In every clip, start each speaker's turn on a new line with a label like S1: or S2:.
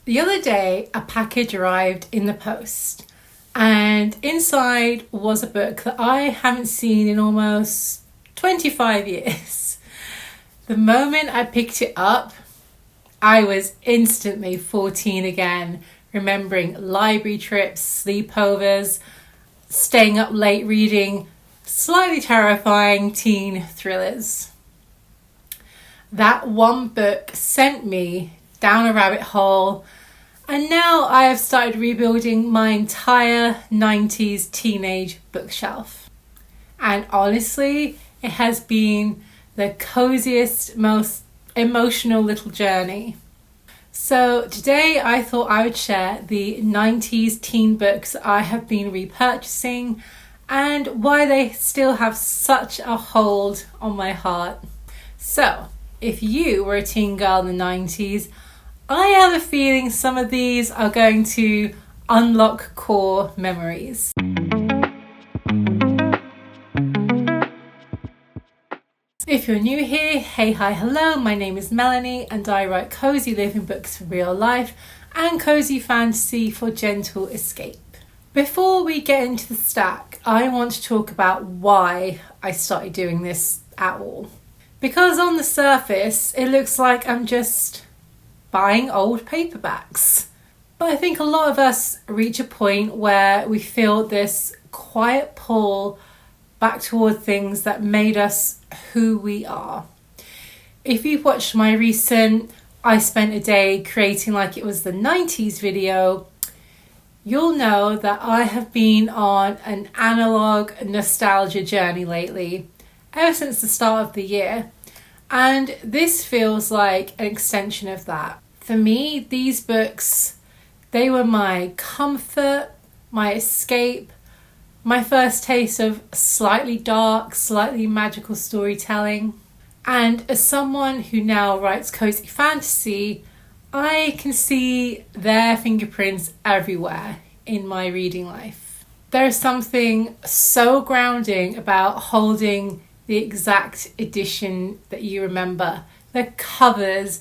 S1: The other day, a package arrived in the post, and inside was a book that I haven't seen in almost 25 years. The moment I picked it up, I was instantly 14 again, remembering library trips, sleepovers, staying up late reading slightly terrifying teen thrillers. That one book sent me down a rabbit hole, and now I have started rebuilding my entire 90s teenage bookshelf. And honestly, it has been the coziest, most emotional little journey. So today I thought I would share the 90s teen books I have been repurchasing and why they still have such a hold on my heart. So, if you were a teen girl in the 90s, I have a feeling some of these are going to unlock core memories. If you're new here, hey, hi, hello, my name is Melanie and I write cozy living books for real life and cozy fantasy for gentle escape. Before we get into the stack, I want to talk about why I started doing this at all. Because on the surface, it looks like I'm just buying old paperbacks. But I think a lot of us reach a point where we feel this quiet pull back toward things that made us who we are. If you've watched my recent I spent a day creating like it was the 90s video, you'll know that I have been on an analog nostalgia journey lately, ever since the start of the year. And this feels like an extension of that. For me, these books, they were my comfort, my escape, my first taste of slightly dark, slightly magical storytelling. And as someone who now writes cozy fantasy, I can see their fingerprints everywhere in my reading life. There is something so grounding about holding the exact edition that you remember. The covers,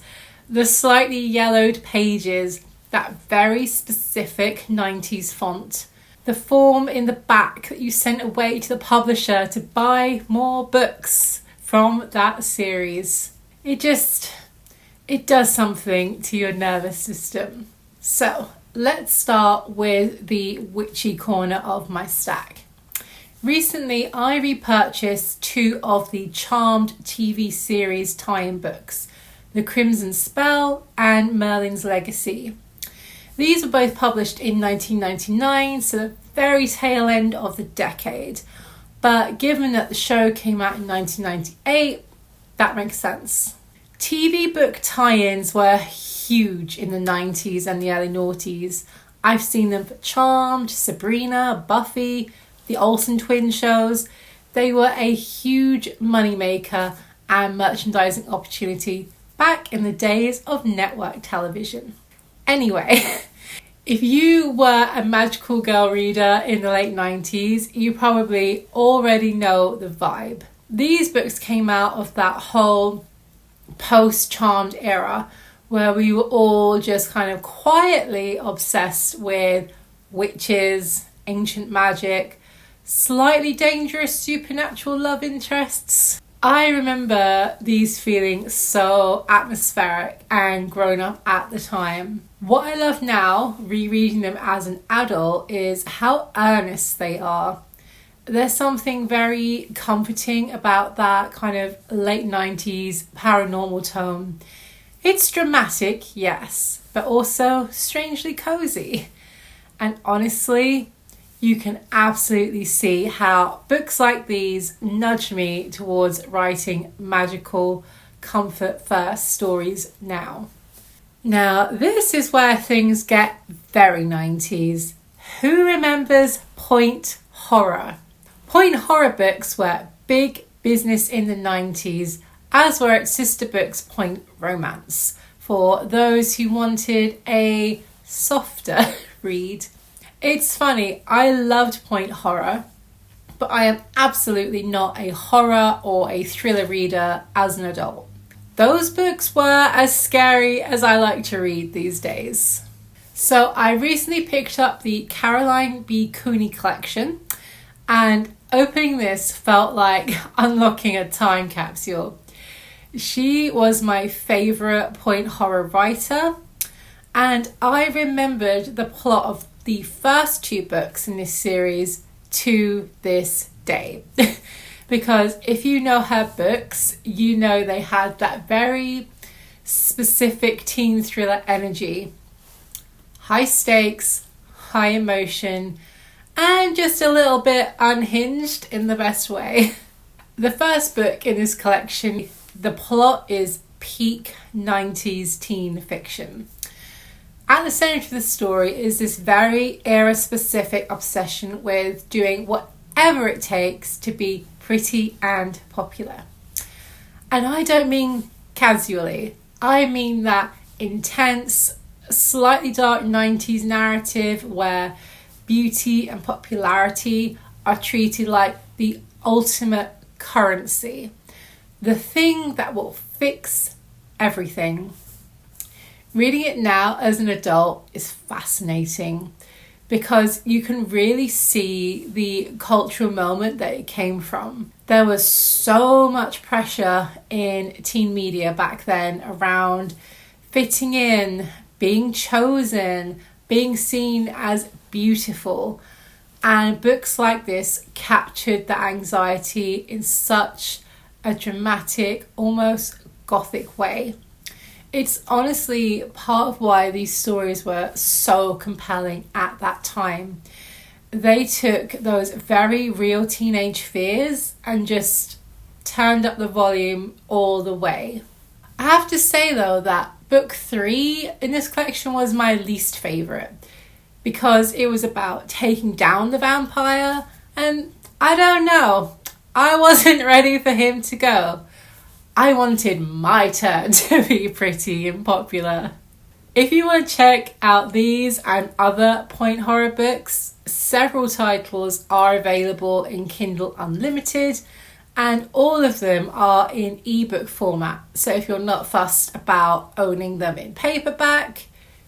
S1: the slightly yellowed pages, that very specific 90s font, the form in the back that you sent away to the publisher to buy more books from that series. It does something to your nervous system. So let's start with the witchy corner of my stack. Recently, I repurchased 2 of the Charmed TV series tie-in books, The Crimson Spell and Merlin's Legacy. These were both published in 1999, so the very tail end of the decade. But given that the show came out in 1998, that makes sense. TV book tie-ins were huge in the 90s and the early noughties. I've seen them for Charmed, Sabrina, Buffy, the Olsen twin shows. They were a huge moneymaker and merchandising opportunity back in the days of network television. Anyway, if you were a magical girl reader in the late 90s, you probably already know the vibe. These books came out of that whole post-Charmed era where we were all just kind of quietly obsessed with witches, ancient magic, slightly dangerous supernatural love interests. I remember these feeling so atmospheric and grown up at the time. What I love now, rereading them as an adult, is how earnest they are. There's something very comforting about that kind of late 90s paranormal tone. It's dramatic, yes, but also strangely cozy. And honestly, you can absolutely see how books like these nudge me towards writing magical, comfort-first stories now. Now, this is where things get very 90s. Who remembers point horror? Point horror books were big business in the 90s, as were its sister books point romance, for those who wanted a softer read. It's funny, I loved point horror, but I am absolutely not a horror or a thriller reader as an adult. Those books were as scary as I like to read these days. So I recently picked up the Caroline B. Cooney collection, and opening this felt like unlocking a time capsule. She was my favourite point horror writer, and I remembered the plot of the first 2 books in this series to this day. Because if you know her books, you know they had that very specific teen thriller energy. High stakes, high emotion, and just a little bit unhinged in the best way. The first book in this collection, the plot is peak 90s teen fiction. At the centre of the story is this very era-specific obsession with doing whatever it takes to be pretty and popular. And I don't mean casually. I mean that intense, slightly dark 90s narrative where beauty and popularity are treated like the ultimate currency, the thing that will fix everything. Reading it now as an adult is fascinating because you can really see the cultural moment that it came from. There was so much pressure in teen media back then around fitting in, being chosen, being seen as beautiful. And books like this captured the anxiety in such a dramatic, almost gothic way. It's honestly part of why these stories were so compelling at that time. They took those very real teenage fears and just turned up the volume all the way. I have to say though that book 3 in this collection was my least favourite because it was about taking down the vampire, and I don't know, I wasn't ready for him to go. I wanted my turn to be pretty and popular. If you want to check out these and other point horror books, several titles are available in Kindle Unlimited, and all of them are in ebook format. So if you're not fussed about owning them in paperback,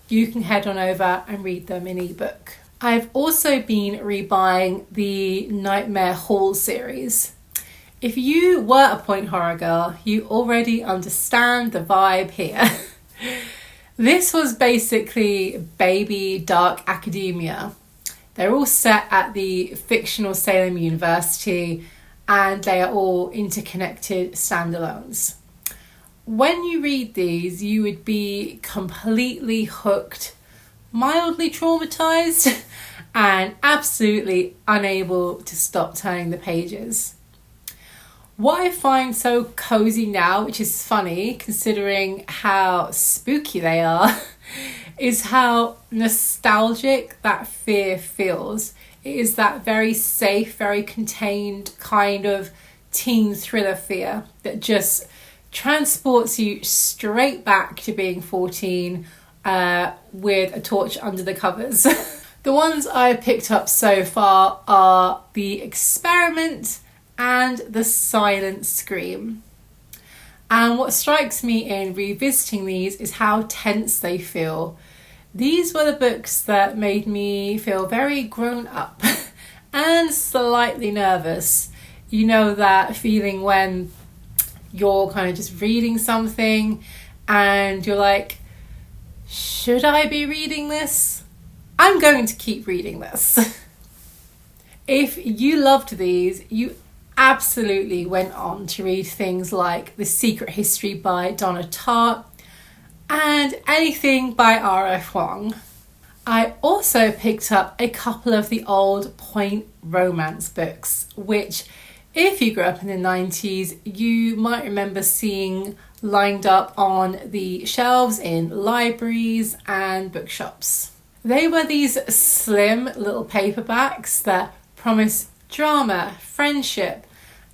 S1: you can head on over and read them in ebook. I've also been rebuying the Nightmare Hall series. If you were a point horror girl, you already understand the vibe here. This was basically baby dark academia. They're all set at the fictional Salem University, and they are all interconnected standalones. When you read these, you would be completely hooked, mildly traumatized, and absolutely unable to stop turning the pages. What I find so cozy now, which is funny considering how spooky they are, is how nostalgic that fear feels. It is that very safe, very contained kind of teen thriller fear that just transports you straight back to being 14 with a torch under the covers. The ones I picked up so far are The Experiment and The Silent Scream. And what strikes me in revisiting these is how tense they feel. These were the books that made me feel very grown up and slightly nervous. You know that feeling when you're kind of just reading something and you're like, should I be reading this? I'm going to keep reading this. If you loved these, you absolutely went on to read things like The Secret History by Donna Tartt and anything by R.F. Huang. I also picked up a couple of the old point romance books, which if you grew up in the 90s, you might remember seeing lined up on the shelves in libraries and bookshops. They were these slim little paperbacks that promise drama, friendship,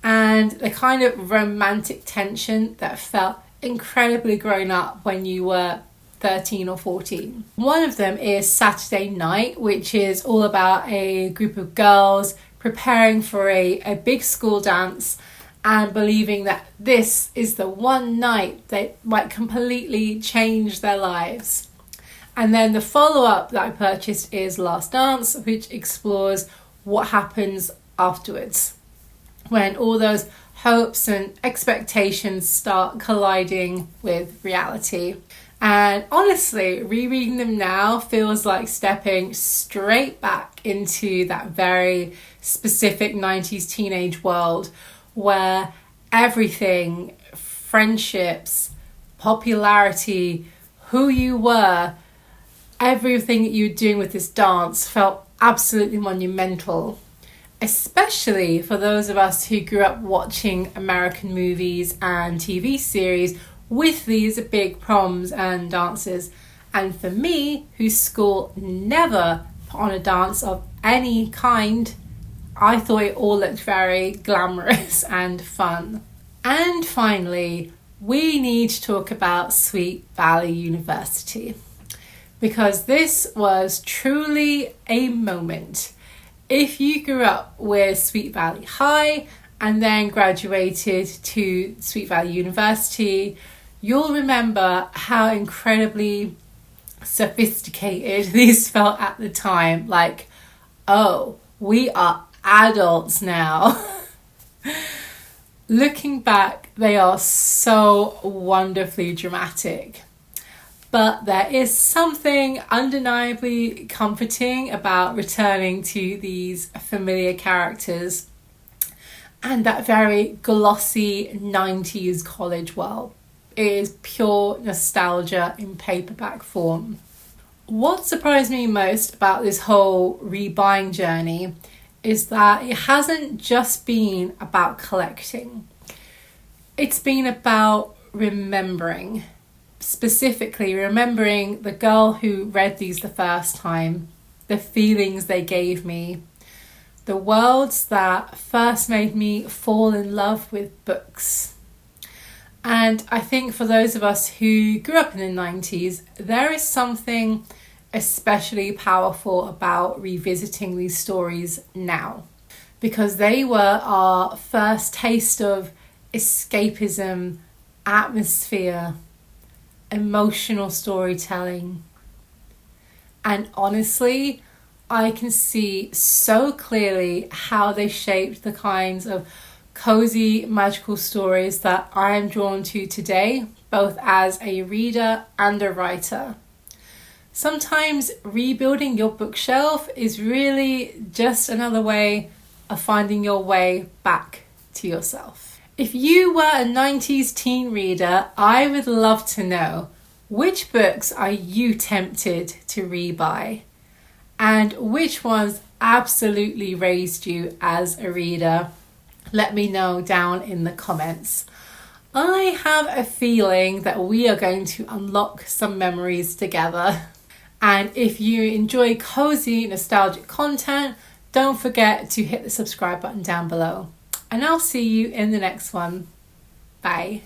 S1: and the kind of romantic tension that felt incredibly grown up when you were 13 or 14. One of them is Saturday Night, which is all about a group of girls preparing for a big school dance and believing that this is the one night that might completely change their lives. And then the follow-up that I purchased is Last Dance, which explores what happens afterwards when all those hopes and expectations start colliding with reality. And honestly, rereading them now feels like stepping straight back into that very specific 90s teenage world where everything, friendships, popularity, who you were, everything that you were doing with this dance felt absolutely monumental. Especially for those of us who grew up watching American movies and TV series with these big proms and dances. And for me, whose school never put on a dance of any kind, I thought it all looked very glamorous and fun. And finally, we need to talk about Sweet Valley University, because this was truly a moment. If you grew up with Sweet Valley High and then graduated to Sweet Valley University, you'll remember how incredibly sophisticated these felt at the time. Like, oh, we are adults now. Looking back, they are so wonderfully dramatic. But there is something undeniably comforting about returning to these familiar characters and that very glossy 90s college world. It is pure nostalgia in paperback form. What surprised me most about this whole rebuying journey is that it hasn't just been about collecting. It's been about remembering. Specifically remembering the girl who read these the first time, the feelings they gave me, the worlds that first made me fall in love with books. And I think for those of us who grew up in the 90s, there is something especially powerful about revisiting these stories now, because they were our first taste of escapism, atmosphere, emotional storytelling. And honestly, I can see so clearly how they shaped the kinds of cozy magical stories that I am drawn to today, both as a reader and a writer. Sometimes rebuilding your bookshelf is really just another way of finding your way back to yourself. If you were a 90s teen reader, I would love to know, which books are you tempted to rebuy? And which ones absolutely raised you as a reader? Let me know down in the comments. I have a feeling that we are going to unlock some memories together. And if you enjoy cozy, nostalgic content, don't forget to hit the subscribe button down below. And I'll see you in the next one. Bye.